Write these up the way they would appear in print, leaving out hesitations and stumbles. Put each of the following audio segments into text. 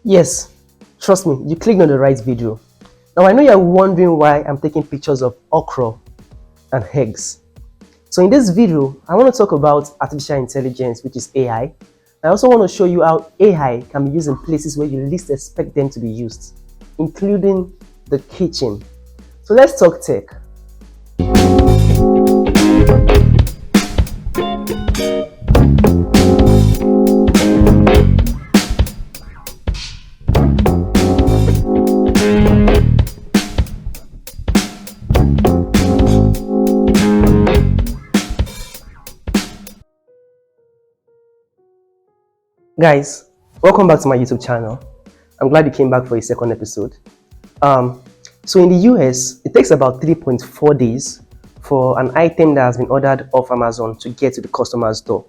Yes, trust me, you clicked on the right video. Now I know you're wondering why I'm taking pictures of okra and eggs. So in this video, I want to talk about artificial intelligence, which is AI. I also want to show you how AI can be used in places where you least expect them to be used, including the kitchen. So let's talk tech. Guys, welcome back to my YouTube channel. I'm glad you came back for a second episode. Um, so in the US, it takes about 3.4 days for an item that has been ordered off Amazon to get to the customer's door.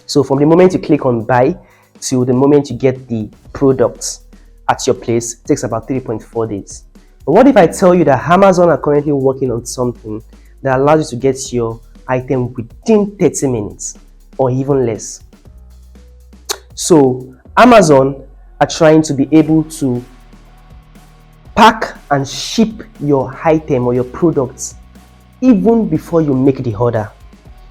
So from the moment you click on buy to the moment you get the products at your place, it takes about 3.4 days. But what if I tell you that Amazon are currently working on something that allows you to get your item within 30 minutes or even less? So Amazon are trying to be able to pack and ship your item or your products even before you make the order.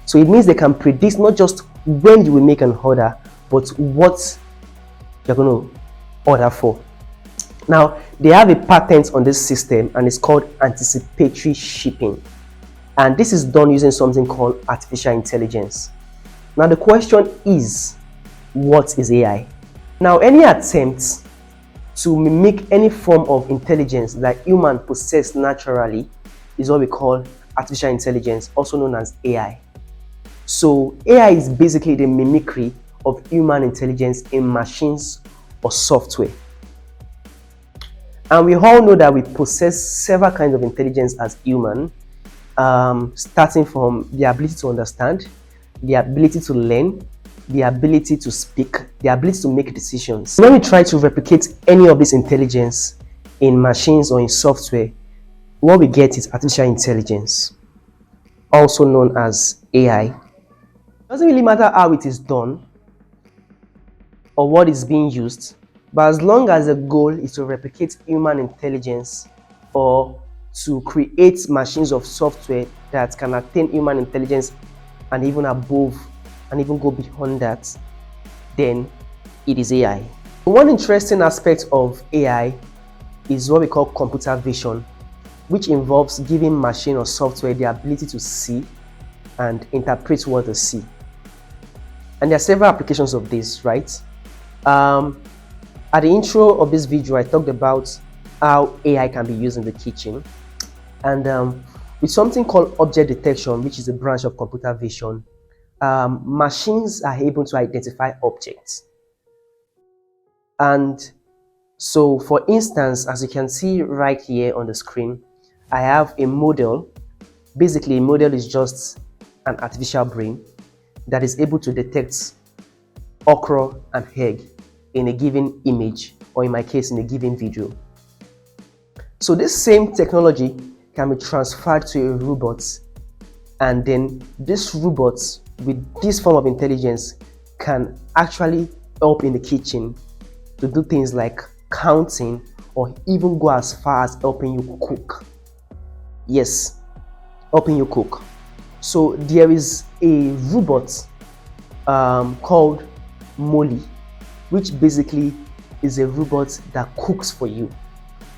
So it means they can predict not just when you will make an order, but what you're going to order for. Now, they have a patent on this system and it's called anticipatory shipping. And this is done using something called artificial intelligence. Now, the question is, what is AI? Now, any attempt to mimic any form of intelligence that humans possess naturally is what we call artificial intelligence, also known as AI. So AI is basically the mimicry of human intelligence in machines or software. And we all know that we possess several kinds of intelligence as human, starting from the ability to understand, the ability to learn, the ability to speak, the ability to make decisions. When we try to replicate any of this intelligence in machines or in software, what we get is artificial intelligence, also known as AI. It doesn't really matter how it is done or what is being used, but as long as the goal is to replicate human intelligence or to create machines of software that can attain human intelligence and even above and even go beyond that, then it is AI. One interesting aspect of AI is what we call computer vision, which involves giving machine or software the ability to see and interpret what they see. And there are several applications of this, right? At the intro of this video, I talked about how AI can be used in the kitchen. And with something called object detection, which is a branch of computer vision, machines are able to identify objects. And so, for instance, as you can see right here on the screen, I have a model. Basically, a model is just an artificial brain that is able to detect okra and egg in a given image, or in my case, in a given video. So this same technology can be transferred to a robot, and then this robot with this form of intelligence can actually help in the kitchen to do things like counting or even go as far as helping you cook. Yes, helping you cook. So there is a robot called Molly, which basically is a robot that cooks for you.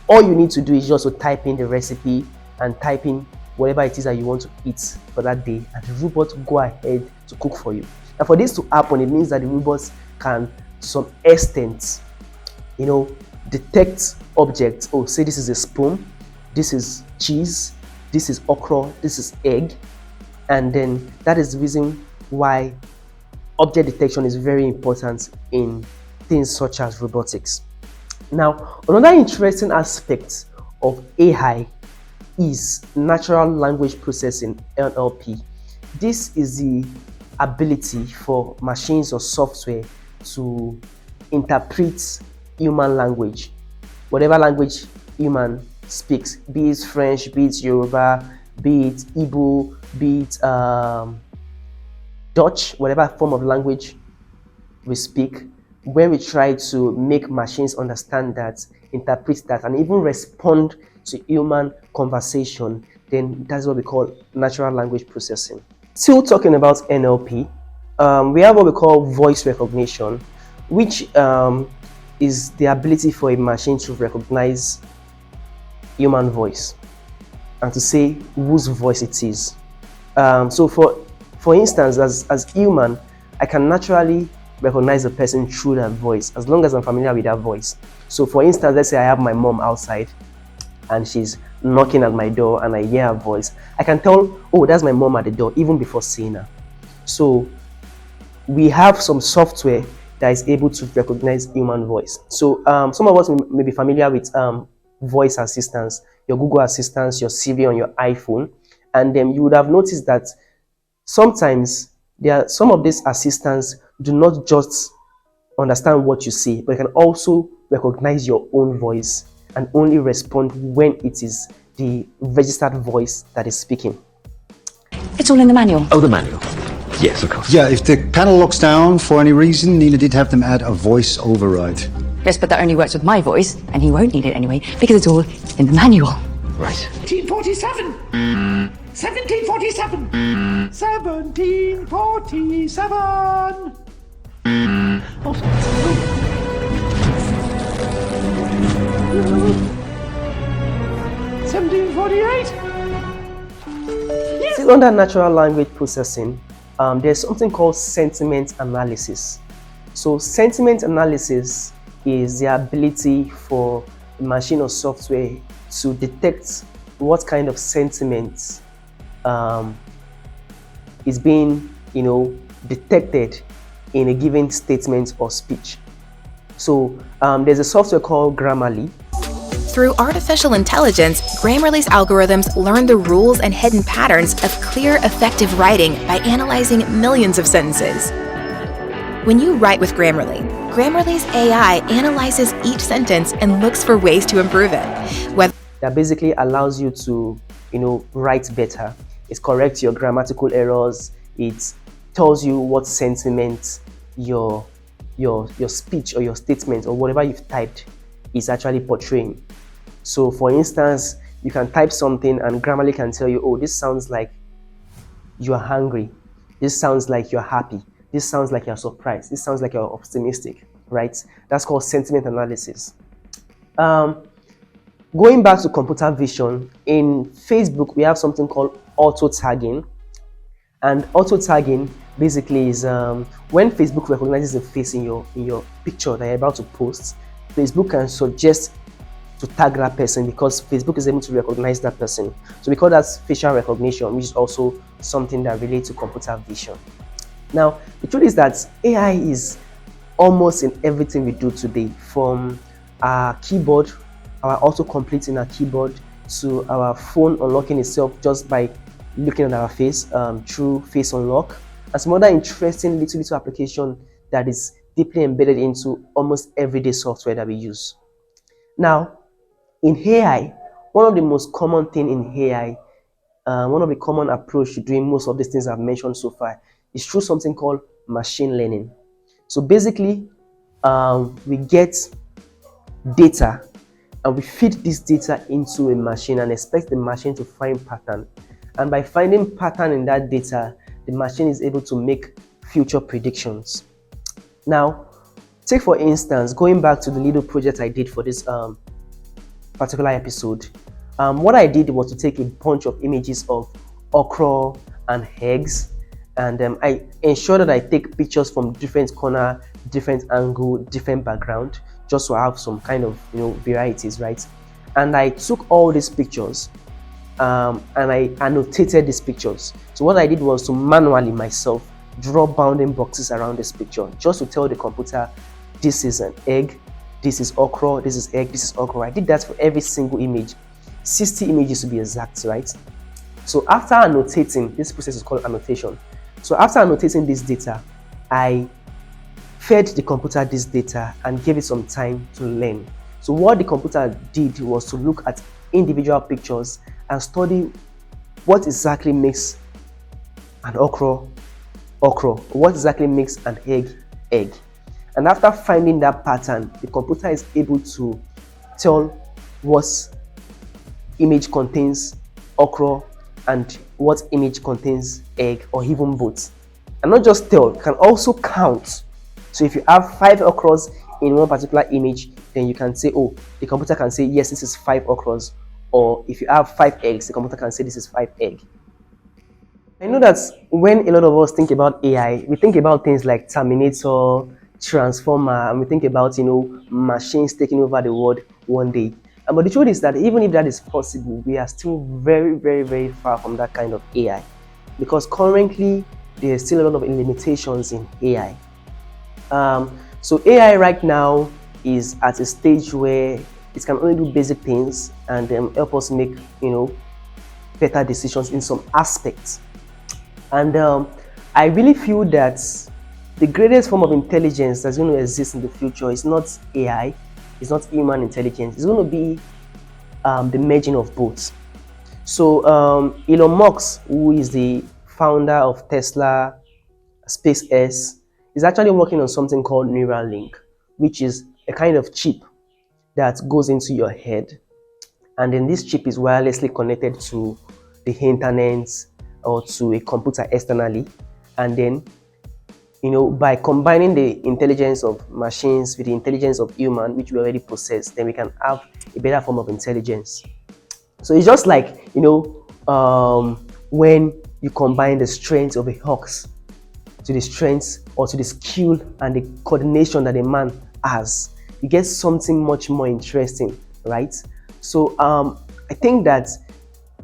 All you need to do is just to type in the recipe and type in whatever it is that you want to eat for that day, and the robot go ahead to cook for you. And for this to happen, it means that the robots can, to some extent, detect objects. Oh, say this is a spoon, this is cheese, this is okra, this is egg. And then that is the reason why object detection is very important in things such as robotics. Now, another interesting aspect of AI is natural language processing, NLP. This is the ability for machines or software to interpret human language, whatever language human speaks, be it French, be it Yoruba, be it Igbo, be it Dutch, whatever form of language we speak, when we try to make machines understand that, interpret that, and even respond to human conversation, then that's what we call natural language processing. Still talking about NLP, we have what we call voice recognition, which is the ability for a machine to recognize human voice and to say whose voice it is. So for instance, as human, I can naturally recognize a person through that voice as long as I'm familiar with that voice. So for instance, let's say I have my mom outside and she's knocking at my door and I hear her voice. I can tell, oh, that's my mom at the door, even before seeing her. So we have some software that is able to recognize human voice. So some of us may be familiar with voice assistants, your Google Assistants, your Siri on your iPhone, and then you would have noticed that sometimes some of these assistants do not just understand what you say, but can also recognize your own voice and only respond when it is the registered voice that is speaking. It's all in the manual. Oh, the manual. Yes, of course. Yeah, if the panel locks down for any reason, Nina did have them add a voice override. Yes, but that only works with my voice, and he won't need it anyway, because it's all in the manual. Right. 1747. 1747. 1747. 1748. Still under natural language processing, there's something called sentiment analysis. So sentiment analysis is the ability for a machine or software to detect what kind of sentiment is being, detected in a given statement or speech. So there's a software called Grammarly. Through artificial intelligence, Grammarly's algorithms learn the rules and hidden patterns of clear, effective writing by analyzing millions of sentences. When you write with Grammarly, Grammarly's AI analyzes each sentence and looks for ways to improve it. That basically allows you to, write better. It corrects your grammatical errors. It tells you what sentiment your speech or your statement or whatever you've typed is actually portraying. So for instance, you can type something and Grammarly can tell you, oh, this sounds like you are hungry. This sounds like you're happy. This sounds like you're surprised. This sounds like you're optimistic, right? That's called sentiment analysis. Going back to computer vision, in Facebook, we have something called auto-tagging. And auto-tagging basically is when Facebook recognizes a face in your picture that you're about to post, Facebook can suggest to tag that person because Facebook is able to recognize that person. So we call that facial recognition, which is also something that relates to computer vision. Now, the truth is that AI is almost in everything we do today, from our keyboard, our autocomplete in our keyboard, to our phone unlocking itself just by looking at our face through Face Unlock, and some other interesting little application that is deeply embedded into almost everyday software that we use. Now, in AI, one of the most common thing in AI, one of the common approach to doing most of these things I've mentioned so far is through something called machine learning. So basically, we get data and we feed this data into a machine and expect the machine to find pattern. And by finding pattern in that data, the machine is able to make future predictions. Now, take for instance, going back to the little project I did for this particular episode, what I did was to take a bunch of images of okra and eggs, and I ensured that I take pictures from different corner, different angle, different background, just to have some kind of varieties, right? And I took all these pictures and I annotated these pictures. So what I did was to manually myself draw bounding boxes around this picture, just to tell the computer, this is an egg, this is okra, this is egg, this is okra. I did that for every single image, 60 images to be exact, right? So after annotating, this process is called annotation. So after annotating this data, I fed the computer this data and gave it some time to learn. So what the computer did was to look at individual pictures and study what exactly makes an okra, what exactly makes an egg. And after finding that pattern, the computer is able to tell what image contains okra and what image contains egg, or even both. And not just tell, can also count. So if you have 5 okras in one particular image, then you can say, oh, the computer can say, yes, this is 5 okras. Or if you have 5 eggs, the computer can say this is 5 eggs. I know that when a lot of us think about AI, we think about things like Terminator, Transformer, and we think about, machines taking over the world one day. But the truth is that even if that is possible, we are still very, very, very far from that kind of AI. Because currently, there's still a lot of limitations in AI. So AI right now is at a stage where it can only do basic things and help us make, better decisions in some aspects. And I really feel that the greatest form of intelligence that's going to exist in the future is not AI, it's not human intelligence. It's going to be the merging of both. So Elon Musk, who is the founder of Tesla, SpaceX, is actually working on something called Neuralink, which is a kind of chip that goes into your head. And then this chip is wirelessly connected to the internet or to a computer externally. And then, by combining the intelligence of machines with the intelligence of human, which we already possess, then we can have a better form of intelligence. So it's just like, when you combine the strength of a ox to the strength or to the skill and the coordination that a man has, you get something much more interesting, right? So I think that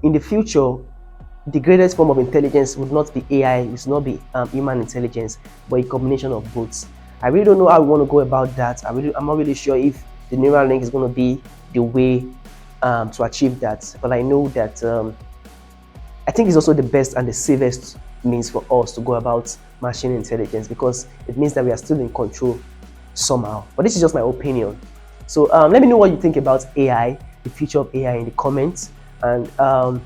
in the future, the greatest form of intelligence would not be AI, it would not be human intelligence, but a combination of both. I really don't know how we want to go about that. I'm not really sure if the Neuralink is going to be the way to achieve that. But I know that I think it's also the best and the safest means for us to go about machine intelligence, because it means that we are still in control somehow. But this is just my opinion. So let me know what you think about AI, the future of AI, in the comments. And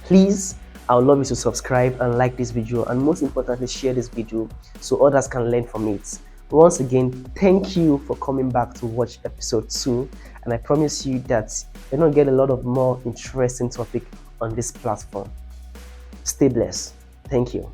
please, I would love you to subscribe and like this video, and most importantly, share this video so others can learn from it. Once again, thank you for coming back to watch episode 2, and I promise you that you're going to get a lot of more interesting topic on this platform. Stay blessed. Thank you.